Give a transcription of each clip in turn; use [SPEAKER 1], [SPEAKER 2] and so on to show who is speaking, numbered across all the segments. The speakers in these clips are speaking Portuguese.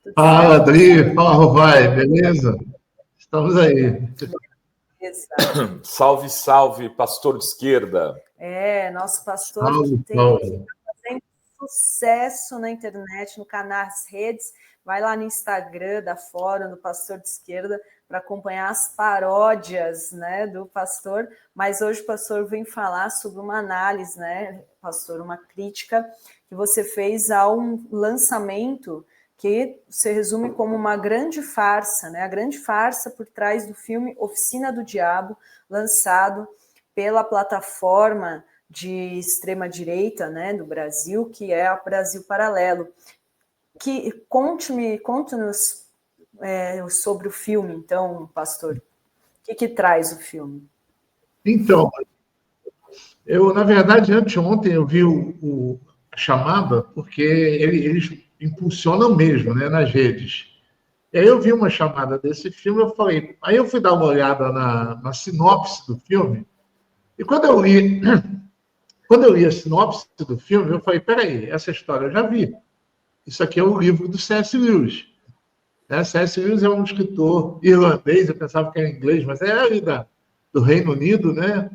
[SPEAKER 1] Tudo
[SPEAKER 2] Fala,
[SPEAKER 1] certo, pastor?
[SPEAKER 2] Adri. Fala, Rovai. Beleza? Estamos aí.
[SPEAKER 1] Beleza.
[SPEAKER 3] Salve, salve, pastor de esquerda.
[SPEAKER 1] Nosso pastor que
[SPEAKER 2] Salve,
[SPEAKER 1] tem
[SPEAKER 2] Paulo.
[SPEAKER 1] fazendo sucesso na internet, no canal, nas redes. Vai lá no Instagram da Fórum, do Pastor de Esquerda, para acompanhar as paródias, né, do pastor. Mas hoje o pastor vem falar sobre uma análise, né, pastor, uma crítica que você fez a um lançamento que se resume como uma grande farsa, né, a grande farsa por trás do filme Oficina do Diabo, lançado pela plataforma de extrema-direita, né, do Brasil, que é a Brasil Paralelo. Conte-nos sobre o filme, então, pastor. O que traz o filme?
[SPEAKER 2] Então, na verdade, anteontem eu vi a chamada, porque eles impulsionam mesmo, né, nas redes. E aí eu vi uma chamada desse filme, aí eu fui dar uma olhada na sinopse do filme, e quando eu li a sinopse do filme, eu falei, peraí, essa história eu já vi. Isso aqui é o livro do C.S. Lewis. C.S. Lewis é um escritor irlandês, eu pensava que era inglês, mas é ali do Reino Unido, né?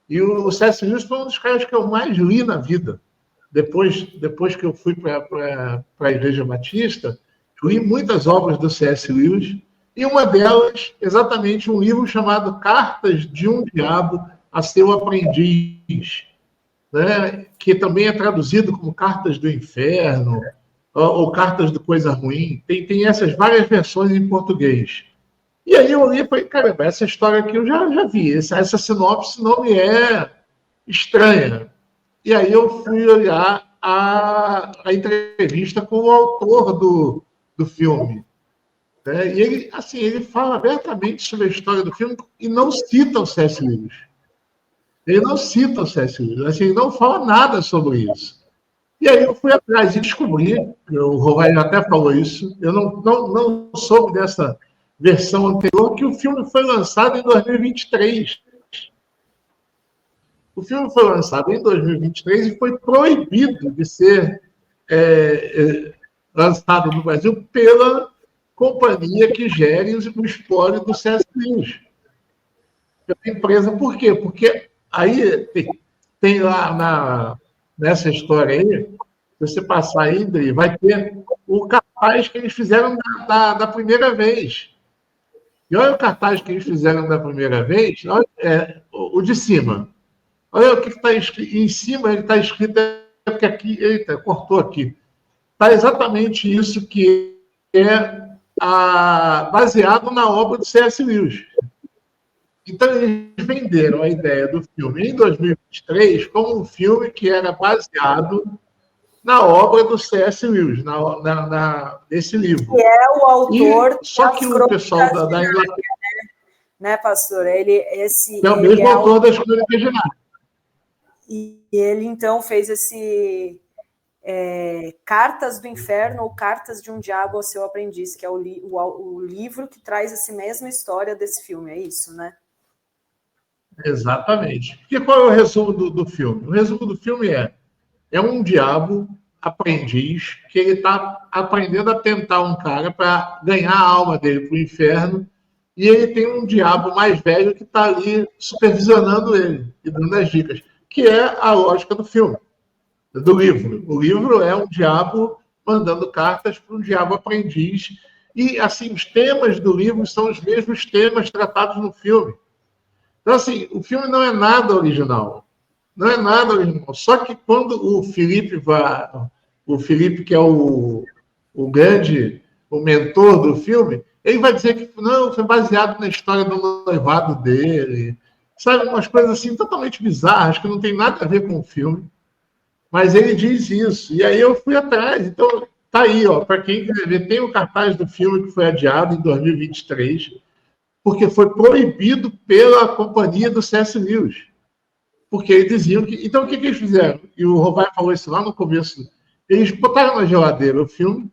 [SPEAKER 2] E o C.S. Lewis foi um dos caras que eu mais li na vida. Depois que eu fui para a Igreja Batista, eu li muitas obras do C.S. Lewis, e uma delas, exatamente, um livro chamado Cartas de um Diabo a Seu Aprendiz, né? Que também é traduzido como Cartas do Inferno, ou Cartas de Coisa Ruim. Tem essas várias versões em português. E aí eu li e falei, caramba, essa história aqui eu já vi, essa sinopse não me é estranha. E aí eu fui olhar a entrevista com o autor do filme. Né? E ele fala abertamente sobre a história do filme e não cita o C.S. Lewis. Ele não cita o C.S. Lewis, assim, ele não fala nada sobre isso. E aí eu fui atrás e descobri, o Romário até falou isso, eu não soube dessa versão anterior, que o filme foi lançado em 2023. O filme foi lançado em 2023 e foi proibido de ser lançado no Brasil pela companhia que gere o espólio do C.S. Lewis. Pela empresa, por quê? Porque aí tem lá nessa história aí, se você passar aí, André, vai ter o cartaz que eles fizeram da primeira vez. E olha o cartaz que eles fizeram da primeira vez, olha, o de cima. Olha o que está escrito. Em cima ele está escrito, porque aqui, eita, cortou aqui. Está exatamente isso que é baseado na obra do C.S. Lewis. Então, eles venderam a ideia do filme em 2023 como um filme que era baseado na obra do C.S. Lewis, nesse livro.
[SPEAKER 1] Que é o autor
[SPEAKER 2] Só que o pessoal da Inglaterra...
[SPEAKER 1] Né, pastor? Ele
[SPEAKER 2] é o mesmo autor das Crônicas de Nárnia.
[SPEAKER 1] E ele, então, fez esse Cartas do Inferno ou Cartas de um Diabo ao Seu Aprendiz, que é o livro que traz essa mesma história desse filme, é isso, né?
[SPEAKER 2] Exatamente. E qual é o resumo do filme? O resumo do filme é um diabo aprendiz que ele está aprendendo a tentar um cara para ganhar a alma dele para o inferno, e ele tem um diabo mais velho que está ali supervisionando ele e dando as dicas, que é a lógica do filme, do livro. O livro é um diabo mandando cartas para um diabo aprendiz, e assim, os temas do livro são os mesmos temas tratados no filme. Então, assim, o filme não é nada original. Não é nada original. Só que quando o Felipe que é o mentor do filme, ele vai dizer que não, foi baseado na história do noivado dele. Sabe, umas coisas assim totalmente bizarras, que não tem nada a ver com o filme. Mas ele diz isso. E aí eu fui atrás. Então, tá aí, ó, para quem quiser ver, tem o cartaz do filme que foi adiado em 2023, porque foi proibido pela companhia do C.S. Lewis. Porque eles diziam que... Então, o que eles fizeram? E o Robai falou isso lá no começo. Eles botaram na geladeira o filme,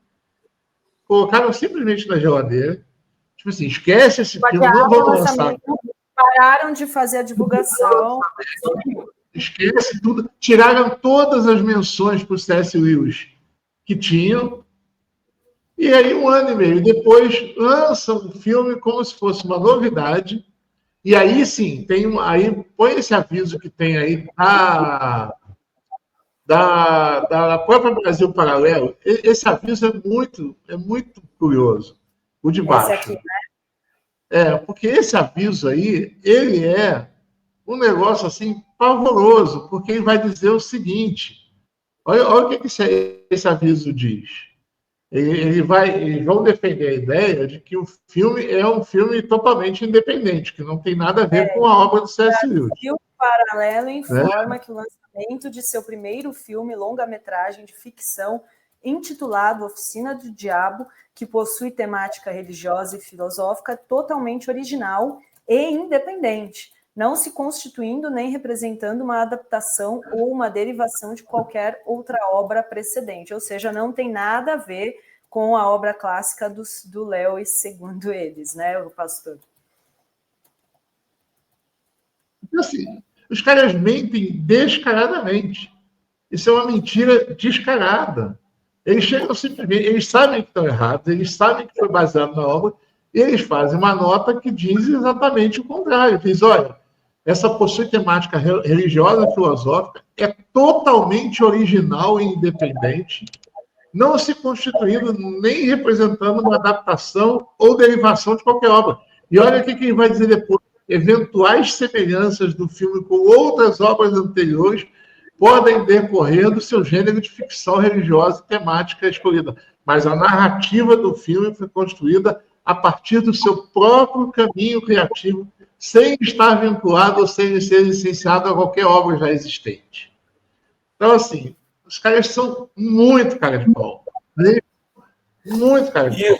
[SPEAKER 2] colocaram simplesmente na geladeira, tipo assim, esquece esse filme, não vamos lançar.
[SPEAKER 1] Pararam de fazer a divulgação.
[SPEAKER 2] Esquece tudo. Tiraram todas as menções para o C.S. Lewis que tinham, E aí, 1 ano e meio depois, lança um filme como se fosse uma novidade. E aí, sim, aí põe esse aviso que tem aí da própria Brasil Paralelo. Esse aviso é muito curioso, o de
[SPEAKER 1] Esse aqui,
[SPEAKER 2] baixo.
[SPEAKER 1] né?
[SPEAKER 2] Porque esse aviso aí, ele é um negócio assim pavoroso, porque ele vai dizer o seguinte: olha o que esse aviso diz. Eles vão defender a ideia de que o filme é um filme totalmente independente, que não tem nada a ver com a obra do C.S. Lewis.
[SPEAKER 1] O Paralelo
[SPEAKER 2] Né?
[SPEAKER 1] informa que o lançamento de seu primeiro filme, longa-metragem de ficção, intitulado Oficina do Diabo, que possui temática religiosa e filosófica totalmente original e independente, não se constituindo nem representando uma adaptação ou uma derivação de qualquer outra obra precedente, ou seja, não tem nada a ver com a obra clássica do Lewis, segundo eles, né, o pastor?
[SPEAKER 2] Assim, os caras mentem descaradamente. Isso é uma mentira descarada. Eles chegam simplesmente, eles sabem que estão errados, eles sabem que foi baseado na obra, e eles fazem uma nota que diz exatamente o contrário. Diz, olha, essa possui temática religiosa e filosófica, é totalmente original e independente, não se constituindo nem representando uma adaptação ou derivação de qualquer obra. E olha o que ele vai dizer depois. Eventuais semelhanças do filme com outras obras anteriores podem decorrer do seu gênero de ficção religiosa e temática escolhida. Mas a narrativa do filme foi construída a partir do seu próprio caminho criativo, sem estar vinculado ou sem ser licenciado a qualquer obra já existente. Então, assim, os caras são muito cara de pau. Né? Muito cara de pau.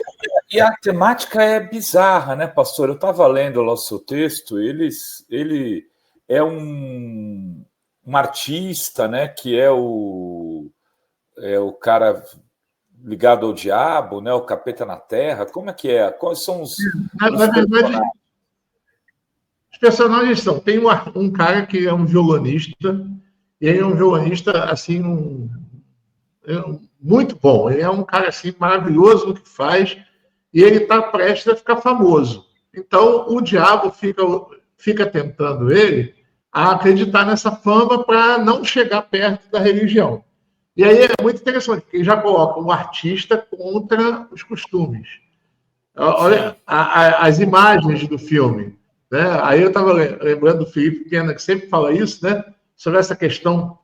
[SPEAKER 3] E a temática é bizarra, né, pastor? Eu estava lendo lá o seu texto, ele é um artista, né, que é o cara ligado ao diabo, né, o capeta na terra. Como é que é? Quais são os
[SPEAKER 2] verdade, os personagens são... Tem um cara que é um violonista, e ele é um violonista, assim, muito bom. Ele é um cara, assim, maravilhoso no que faz, e ele está prestes a ficar famoso. Então, o diabo fica tentando ele a acreditar nessa fama para não chegar perto da religião. E aí é muito interessante, porque ele já coloca um artista contra os costumes. Olha as imagens do filme. Né? Aí eu estava lembrando do Felipe Pena, que sempre fala isso, né? Sobre essa questão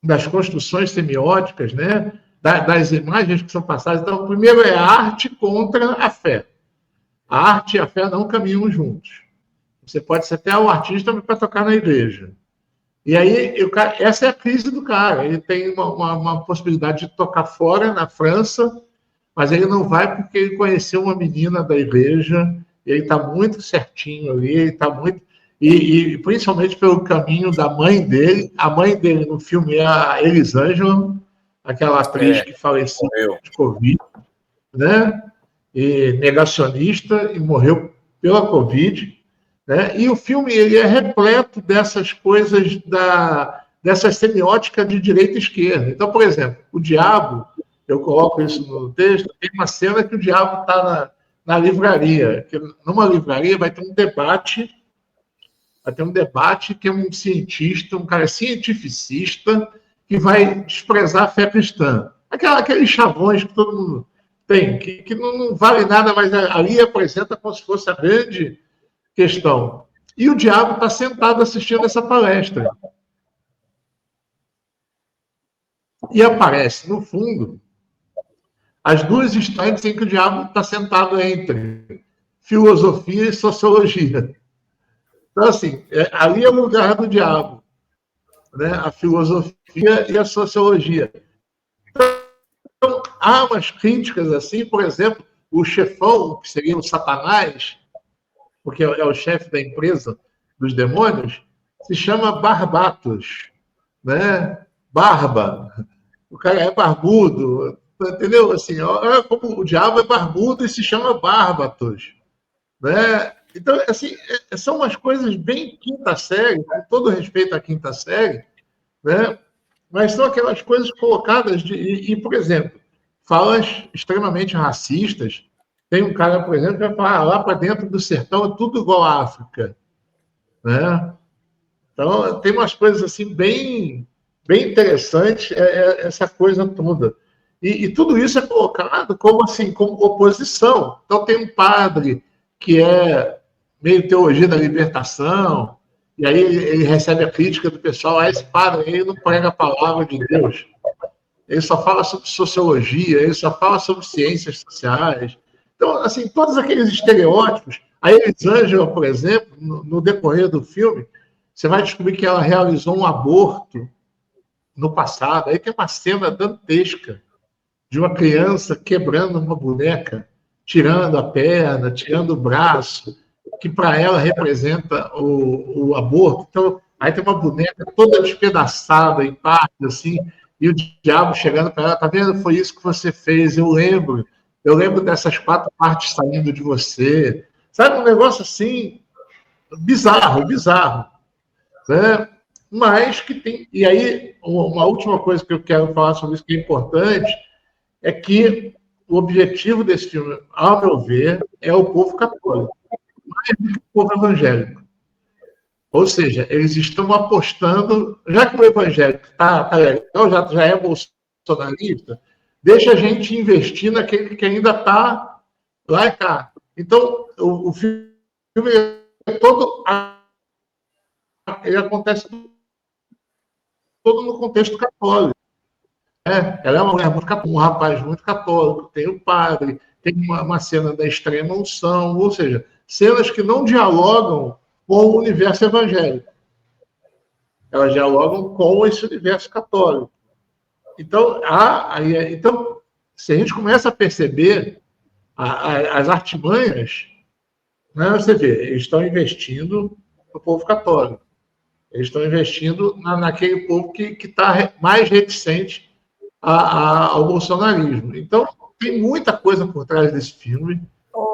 [SPEAKER 2] das construções semióticas, né? Das imagens que são passadas. Então, primeiro é a arte contra a fé. A arte e a fé não caminham juntos. Você pode ser até um artista para tocar na igreja. E aí, essa é a crise do cara. Ele tem uma possibilidade de tocar fora, na França, mas ele não vai porque ele conheceu uma menina da igreja, ele está muito certinho ali, ele está muito... E principalmente pelo caminho da mãe dele. A mãe dele no filme é a Elisângela, aquela atriz que faleceu de Covid, né? E negacionista, e morreu pela Covid. Né? E o filme ele é repleto dessas coisas, dessa semiótica de direita e esquerda. Então, por exemplo, o diabo, eu coloco isso no texto, tem uma cena que o diabo está na livraria. Que numa livraria vai ter um debate que é um cientista, um cara cientificista, que vai desprezar a fé cristã. Aqueles chavões que todo mundo tem, que não vale nada, mas ali apresenta como se fosse a grande questão. E o diabo está sentado assistindo essa palestra. E aparece, no fundo, as duas estantes em que o diabo está sentado entre filosofia e sociologia. Então, assim, ali é o lugar do diabo, né? A filosofia e a sociologia. Então, há umas críticas assim, por exemplo, o chefão, que seria o Satanás, porque é o chefe da empresa dos demônios, se chama Barbatos, né? Barba. O cara é barbudo, entendeu? Assim, olha como o diabo é barbudo e se chama Barbatos, né? Então, assim, são umas coisas bem quinta série, com todo respeito à quinta série, né? Mas são aquelas coisas colocadas por exemplo, falas extremamente racistas. Tem um cara, por exemplo, que vai falar, lá para dentro do sertão é tudo igual à África, né? Então, tem umas coisas assim bem interessantes, essa coisa toda. E tudo isso é colocado como assim, como oposição. Então, tem um padre que é meio teologia da libertação, e aí ele recebe a crítica do pessoal, esse padre aí não prega a palavra de Deus. Ele só fala sobre sociologia, ele só fala sobre ciências sociais. Então, assim, todos aqueles estereótipos. A Elisângela, por exemplo, no decorrer do filme, você vai descobrir que ela realizou um aborto no passado. Aí tem uma cena dantesca de uma criança quebrando uma boneca, tirando a perna, tirando o braço, que para ela representa o aborto. Então, aí tem uma boneca toda despedaçada em partes, assim, e o diabo chegando para ela, tá vendo? Foi isso que você fez, eu lembro dessas 4 partes saindo de você. Sabe, um negócio assim, bizarro, né? Mas que tem... E aí, uma última coisa que eu quero falar sobre isso que é importante, é que o objetivo desse filme, ao meu ver, é o povo católico, mais do que o povo evangélico. Ou seja, eles estão apostando, já que o evangélico tá legal, já é bolsonarista, deixa a gente investir naquele que ainda está lá e cá. Então, o filme é todo... Ele acontece todo no contexto católico. Ela é uma mulher muito católica, um rapaz muito católico, tem o padre, tem uma cena da extrema unção, ou seja, cenas que não dialogam com o universo evangélico. Elas dialogam com esse universo católico. Então, se a gente começa a perceber as artimanhas, né, você vê, eles estão investindo no povo católico. Eles estão investindo naquele povo que está mais reticente ao bolsonarismo. Então, tem muita coisa por trás desse filme,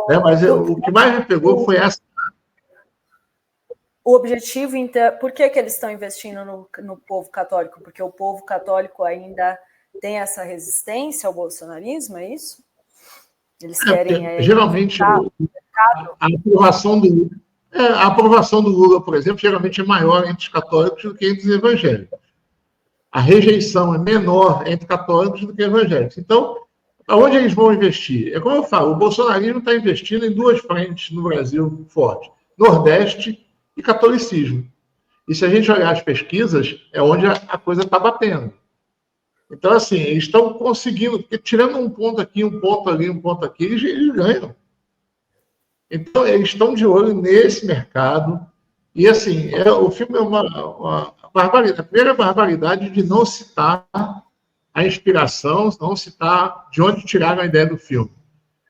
[SPEAKER 2] né? Mas o que mais me pegou foi essa.
[SPEAKER 1] O objetivo, então, por que eles estão investindo no povo católico? Porque o povo católico ainda tem essa resistência ao bolsonarismo, é isso? Eles querem...
[SPEAKER 2] geralmente, a aprovação do Lula, por exemplo, geralmente é maior entre os católicos do que entre os evangélicos. A rejeição é menor entre católicos do que evangélicos. Então, aonde eles vão investir? É como eu falo, o bolsonarismo está investindo em 2 frentes no Brasil forte: Nordeste e catolicismo. E se a gente olhar as pesquisas, é onde a coisa está batendo. Então, assim, eles estão conseguindo, porque tirando um ponto aqui, um ponto ali, um ponto aqui, eles ganham. Então, eles estão de olho nesse mercado. E, assim, o filme é uma barbaridade. A primeira barbaridade de não citar a inspiração, não citar de onde tiraram a ideia do filme.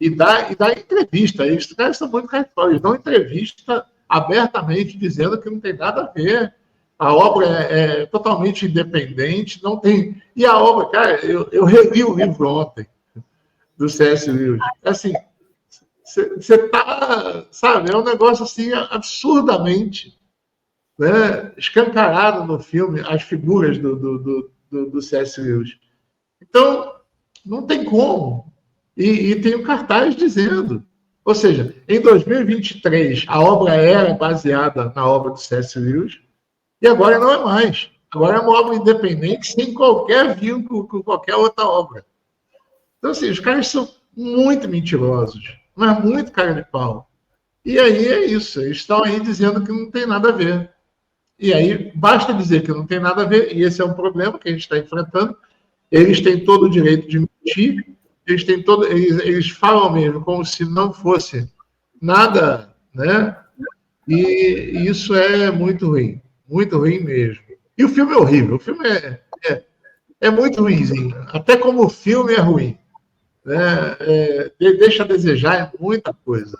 [SPEAKER 2] E dar entrevista. Os caras são muito caricatos. Eles dão entrevista abertamente, dizendo que não tem nada a ver. A obra é totalmente independente, não tem... E a obra, cara, eu reli o livro ontem, do C.S. Lewis. Assim, você tá, sabe, é um negócio assim absurdamente, né, escancarado no filme, as figuras do C.S. Lewis. Então, não tem como. E tem um cartaz dizendo. Ou seja, em 2023, a obra era baseada na obra do C.S. Lewis, e agora não é mais. Agora é uma obra independente, sem qualquer vínculo com qualquer outra obra. Então, assim, os caras são muito mentirosos, mas muito cara de pau. E aí é isso, eles estão aí dizendo que não tem nada a ver. E aí basta dizer que não tem nada a ver, e esse é um problema que a gente está enfrentando. Eles têm todo o direito de mentir, eles falam mesmo como se não fosse nada, né? E isso é muito ruim mesmo. E o filme é horrível, o filme é muito ruimzinho, até como o filme é ruim. Né? Deixa a desejar muita coisa.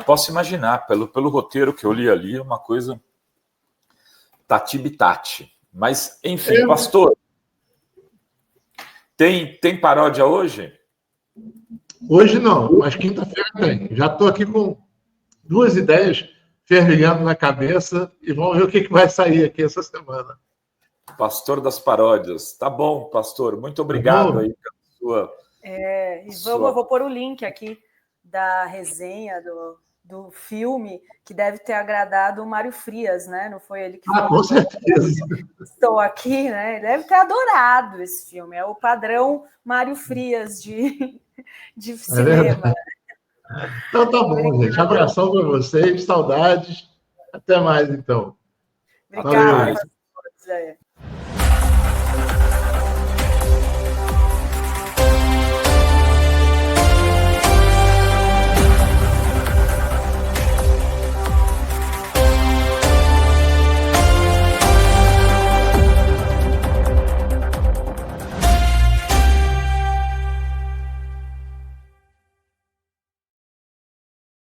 [SPEAKER 3] Posso imaginar, pelo roteiro que eu li ali, uma coisa tati-bitati. Mas, enfim, pastor, tem paródia hoje?
[SPEAKER 2] Hoje não, mas quinta-feira tem. Já estou aqui com 2 ideias fervilhando na cabeça e vamos ver o que vai sair aqui essa semana.
[SPEAKER 3] Pastor das paródias. Tá bom, pastor. Muito obrigado aí sua.
[SPEAKER 1] E eu vou pôr o link aqui da resenha do filme, que deve ter agradado o Mário Frias, né? Não foi ele que falou?
[SPEAKER 2] Com certeza.
[SPEAKER 1] Estou aqui, né? Ele deve ter adorado esse filme. É o padrão Mário Frias de cinema.
[SPEAKER 2] Então tá bom, gente. Abração para vocês, saudades. Até mais, então.
[SPEAKER 1] Obrigada.
[SPEAKER 2] Valeu.